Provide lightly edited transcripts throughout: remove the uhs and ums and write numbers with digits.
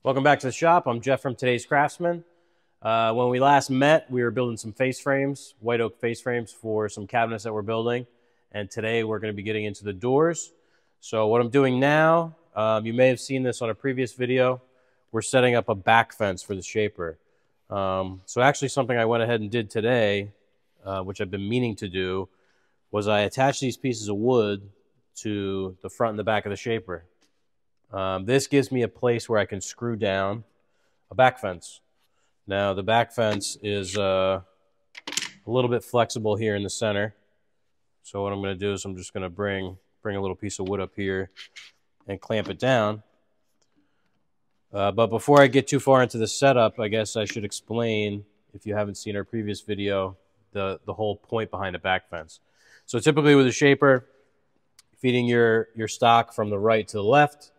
Welcome back to the shop. I'm Jeff from Today's Craftsman. When we last met, we were building some face frames, white oak face frames for some cabinets that we're building. And today we're going to be getting into the doors. So what I'm doing now, you may have seen this on a previous video. We're setting up a back fence for the shaper. So actually something I went ahead and did today, which I've been meaning to do, was I attached these pieces of wood to the front and the back of the shaper. This gives me a place where I can screw down a back fence. Now the back fence is a little bit flexible here in the center. So what I'm going to do is I'm just going to bring a little piece of wood up here and clamp it down. But before I get too far into the setup, I guess I should explain, if you haven't seen our previous video, the whole point behind a back fence. So typically with a shaper, feeding your stock from the right to the left,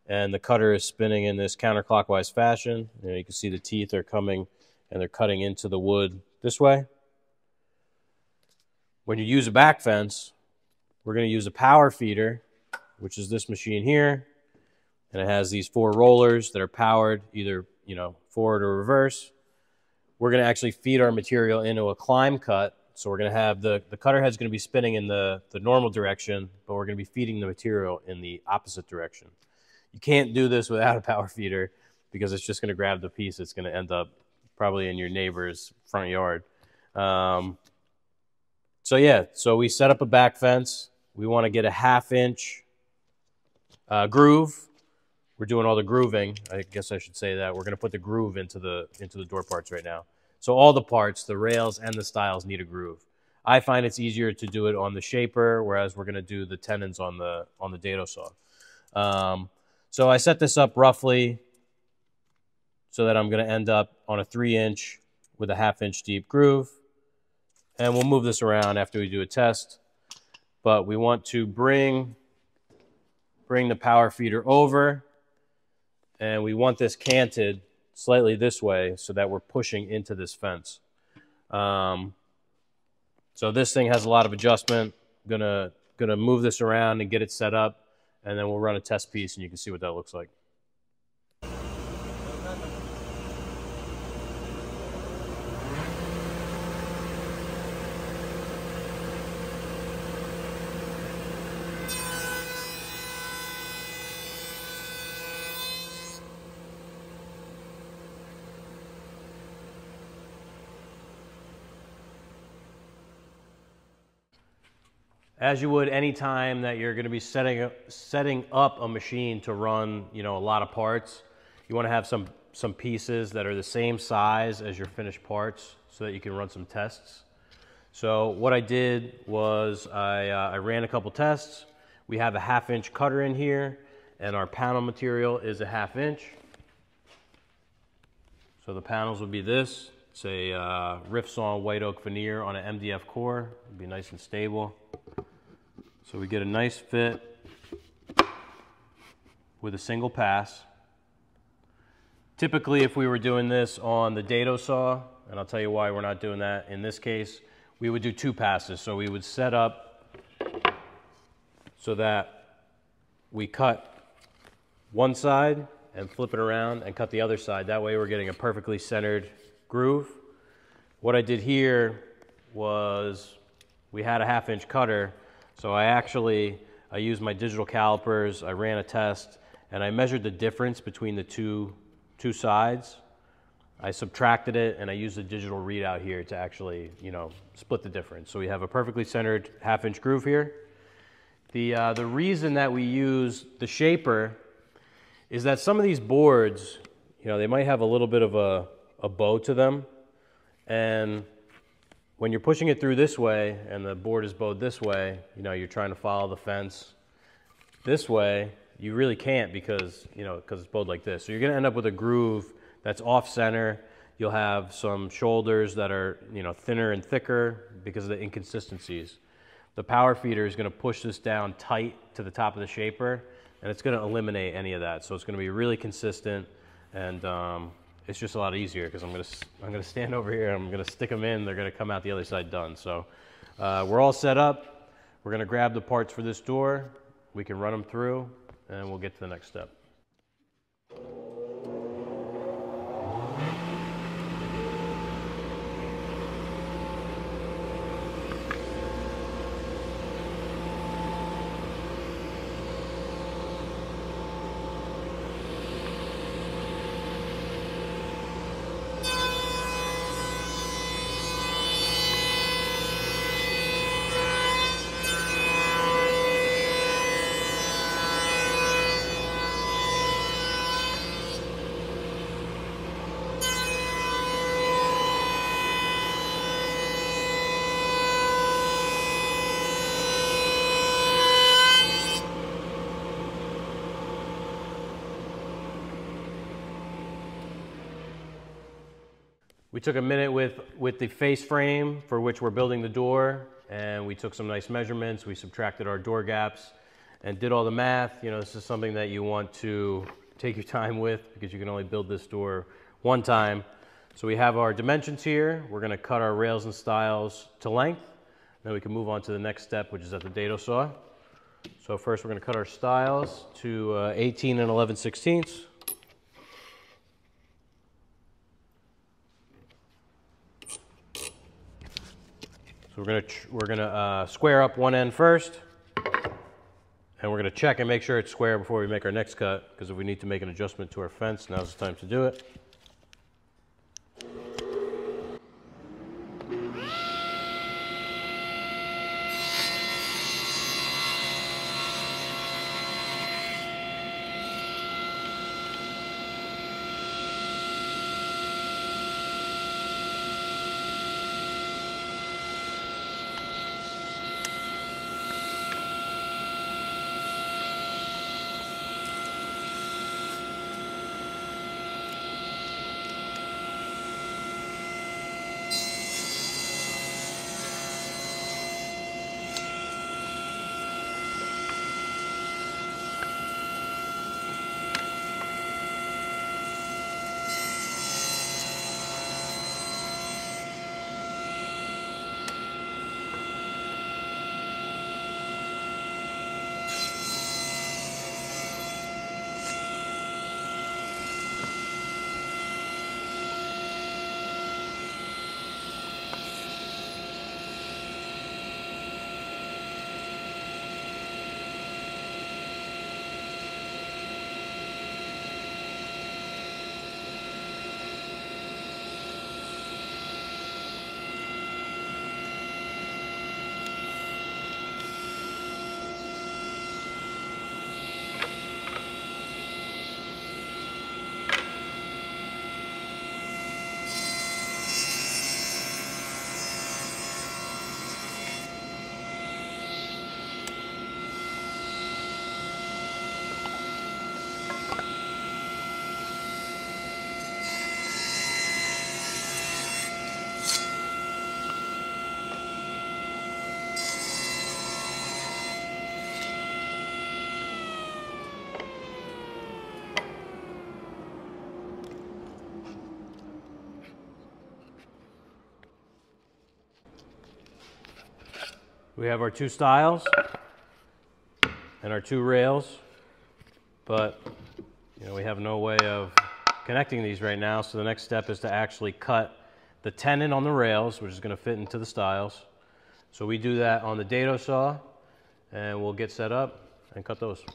and the cutter is spinning in this counterclockwise fashion. You can see the teeth are coming and they're cutting into the wood this way. When you use a back fence, we're going to use a power feeder, which is this machine here. And it has these 4 rollers that are powered either, forward or reverse. We're going to actually feed our material into a climb cut. So we're going to have the cutter head's going to be spinning in the normal direction, but we're going to be feeding the material in the opposite direction. You can't do this without a power feeder because it's just going to grab the piece. It's going to end up probably in your neighbor's front yard. So we set up a back fence. We want to get a 1/2 inch groove. We're doing all the grooving. I guess I should say that. We're going to put the groove into the door parts right now. So all the parts, the rails and the stiles, need a groove. I find it's easier to do it on the shaper, whereas we're going to do the tenons on the dado saw. So I set this up roughly so that I'm going to end up on a 3-inch with a 1/2 inch deep groove. And we'll move this around after we do a test. But we want to bring the power feeder over, and we want this canted slightly this way so that we're pushing into this fence. So this thing has a lot of adjustment. Gonna move this around and get it set up. And then we'll run a test piece and you can see what that looks like. As you would any time that you're going to be setting up a machine to run, a lot of parts, you want to have some pieces that are the same size as your finished parts so that you can run some tests. So what I did was I ran a couple tests. We have a 1/2 inch cutter in here, and our panel material is a 1/2 inch. So the panels would be this. It's a rift sawn white oak veneer on an MDF core. It'd be nice and stable. So we get a nice fit with a single pass. Typically, if we were doing this on the dado saw, and I'll tell you why we're not doing that in this case, we would do 2 passes. So we would set up so that we cut one side and flip it around and cut the other side. That way we're getting a perfectly centered groove. What I did here was we had a 1/2 inch cutter. So I used my digital calipers, I ran a test, and I measured the difference between the two sides. I subtracted it, and I used a digital readout here to actually, split the difference. So we have a perfectly centered 1/2 inch groove here. The reason that we use the shaper is that some of these boards, they might have a little bit of a bow to them, and when you're pushing it through this way and the board is bowed this way, you're trying to follow the fence this way, you really can't because it's bowed like this. So you're going to end up with a groove that's off center. You'll have some shoulders that are, thinner and thicker because of the inconsistencies. The power feeder is going to push this down tight to the top of the shaper, and it's going to eliminate any of that. So it's going to be really consistent, and it's just a lot easier because I'm gonna stand over here, I'm gonna stick them in, they're gonna come out the other side done. So we're all set up. We're gonna grab the parts for this door, we can run them through, and we'll get to the next step. We took a minute with the face frame for which we're building the door, and we took some nice measurements. We subtracted our door gaps and did all the math. You know, this is something that you want to take your time with because you can only build this door one time. So we have our dimensions here. We're going to cut our rails and stiles to length. Then we can move on to the next step, which is at the dado saw. So first we're going to cut our stiles to 18 and 11/16. So we're gonna square up one end first, and we're gonna check and make sure it's square before we make our next cut, because if we need to make an adjustment to our fence, now's the time to do it. We have our two stiles and our two rails, but we have no way of connecting these right now. So the next step is to actually cut the tenon on the rails, which is going to fit into the stiles. So we do that on the dado saw, and we'll get set up and cut those.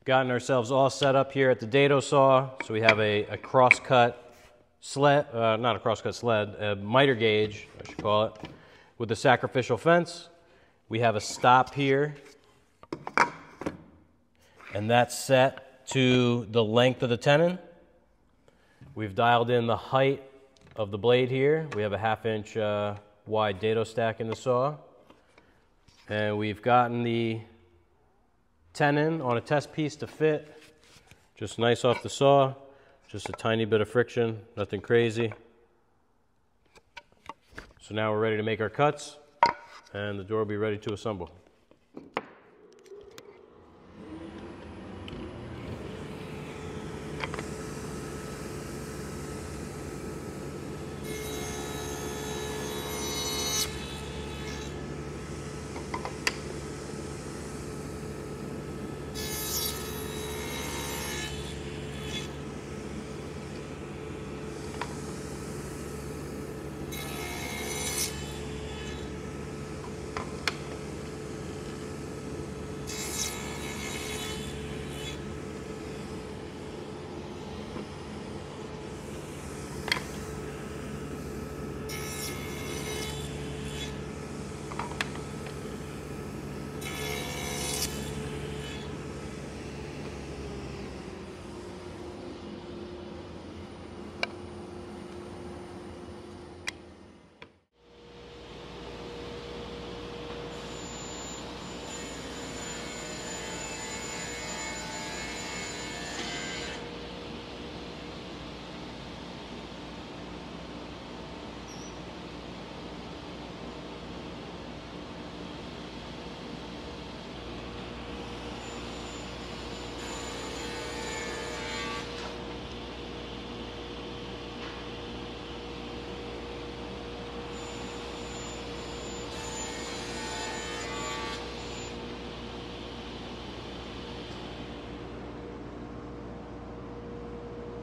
Gotten ourselves all set up here at the dado saw. So we have a cross-cut sled, not a cross-cut sled, a miter gauge, I should call it, with the sacrificial fence. We have a stop here, and that's set to the length of the tenon. We've dialed in the height of the blade here. We have a 1/2 inch wide dado stack in the saw. And we've gotten the tenon on a test piece to fit. Just nice off the saw, just a tiny bit of friction, nothing crazy. So now we're ready to make our cuts, and the door will be ready to assemble.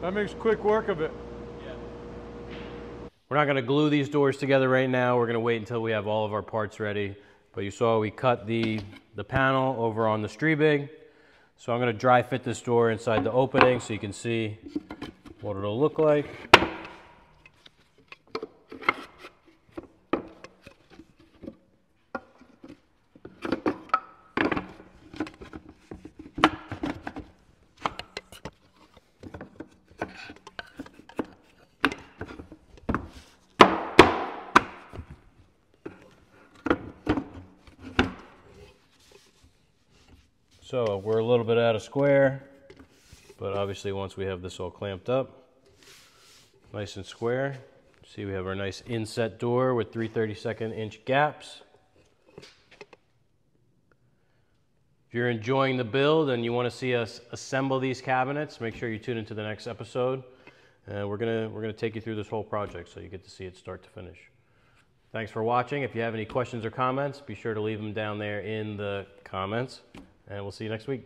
That makes quick work of it. We're not going to glue these doors together right now. We're going to wait until we have all of our parts ready. But you saw we cut the panel over on the Streebig. So I'm going to dry fit this door inside the opening so you can see what it'll look like. So we're a little bit out of square, but obviously once we have this all clamped up, nice and square. See, we have our nice inset door with 3/32 inch gaps. If you're enjoying the build and you want to see us assemble these cabinets, make sure you tune into the next episode. And we're gonna take you through this whole project so you get to see it start to finish. Thanks for watching. If you have any questions or comments, be sure to leave them down there in the comments. And we'll see you next week.